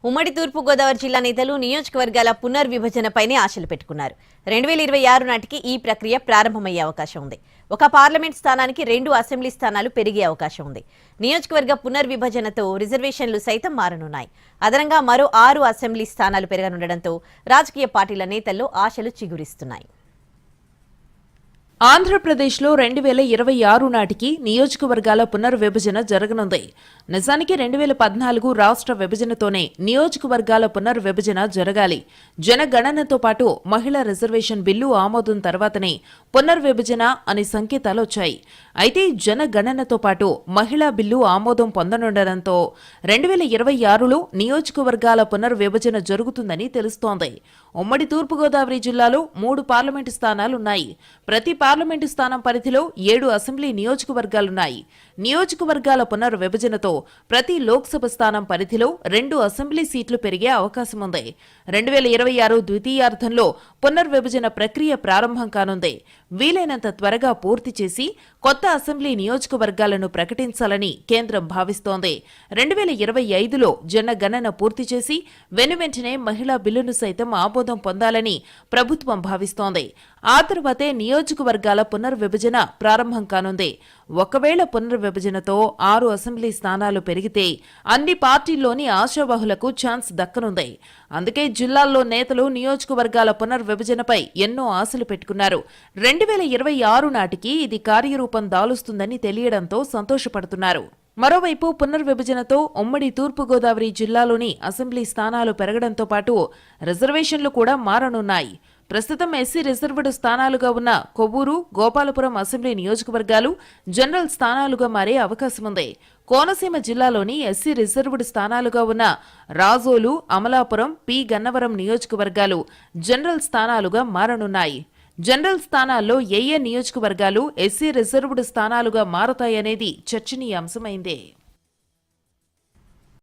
ఉమ్మడి తూర్పు గోదావరి జిల్లా నేతలు నియోజకవర్గాల పునర్విభజనపైనే ఆశలు పెట్టుకున్నారు. 2026 నాటికి ఈ ప్రక్రియ ప్రారంభమయ్యే అవకాశం ఉంది. ఒక పార్లమెంట్ స్థానానికి 2 అసెంబ్లీ స్థానాలు పెరిగే అవకాశం ఉంది. నియోజకవర్గ పునర్విభజనతో రిజర్వేషన్లు సైతం మారనున్నాయి. అదనంగా మరో 6 అసెంబ్లీ స్థానాలు పెరగనుండడంతో రాజకీయ పార్టీల నేతల్లో ఆశలు చిగురిస్తున్నాయి. ఆంధ్రప్రదేశ్లో 2026 నాటికి నియోజకవర్గాల పునర్విభజన జరగనుంది. నిజానికి 2014 రాష్ట్ర విభజనతోనే నియోజకవర్గాల పునర్విభజన జరగాలి. జనగణనతో పాటు మహిళా రిజర్వేషన్ బిల్లు ఆమోదం తర్వాతనే పునర్విభజన అనే సంకేతాలొచ్చాయి. అయితే జనగణనతో పాటు మహిళా బిల్లు ఆమోదం పొందనుండడంతో 2026లో నియోజకవర్గాల పునర్విభజన జరుగుతుందని తెలుస్తోంది. ఉమ్మడి తూర్పుగోదావరి జిల్లాలో 3 పార్లమెంటు స్థానాలున్నాయి. ప్రతి పార్లమెంటు స్థానం పరిధిలో 7 అసెంబ్లీ నియోజకవర్గాలున్నాయి. నియోజకవర్గాల పునర్విభజనతో ప్రతి లోక్సభ స్థానం పరిధిలో 2 అసెంబ్లీ సీట్లు పెరిగే అవకాశముంది. 2026 ద్వితీయార్థంలో పునర్విభజన ప్రక్రియ ప్రారంభం కానుంది. వీలైనంత త్వరగా పూర్తి చేసి కొత్త అసెంబ్లీ నియోజకవర్గాలను ప్రకటించాలని కేంద్రం భావిస్తోంది. 2025లో జనగణన పూర్తి చేసి వెనువెంటనే మహిళా బిల్లును సైతం ఆమోదం పొందాలని ప్రభుత్వం భావిస్తోంది. ఆ తర్వాతే నియోజకవర్గాల పునర్విభజన ప్రారంభం కానుంది. ఒకవేళ పునర్విభజనతో 6 అసెంబ్లీ స్థానాలు పెరిగితే అన్ని పార్టీల్లోని ఆశావహులకు ఛాన్స్ దక్కనుంది. అందుకే జిల్లాల్లో నేతలు నియోజకవర్గాల పునర్విభజనపై ఎన్నో ఆశలు పెట్టుకున్నారు. 2026 నాటికి ఇది కార్యరూపం దాలుస్తుందని తెలియడంతో సంతోషపడుతున్నారు. మరోవైపు పునర్విభజనతో ఉమ్మడి తూర్పుగోదావరి జిల్లాలోని అసెంబ్లీ స్థానాలు పెరగడంతో పాటు రిజర్వేషన్లు కూడా మారనున్నాయి. ప్రస్తుతం ఎస్సీ రిజర్వ్డ్ స్థానాలుగా ఉన్న కొవ్వూరు, గోపాలపురం అసెంబ్లీ నియోజకవర్గాలు జనరల్ స్థానాలుగా మారే అవకాశముంది. కోనసీమ జిల్లాలోని ఎస్సీ రిజర్వ్డ్ స్థానాలుగా ఉన్న రాజోలు, అమలాపురం, పి గన్నవరం నియోజకవర్గాలు జనరల్ స్థానాలుగా మారనున్నాయి. జనరల్ స్థానాల్లో ఏ నియోజకవర్గాలు ఎస్సీ రిజర్వ్డ్ స్థానాలుగా మారతాయనేది చర్చనీయాంశమైందే.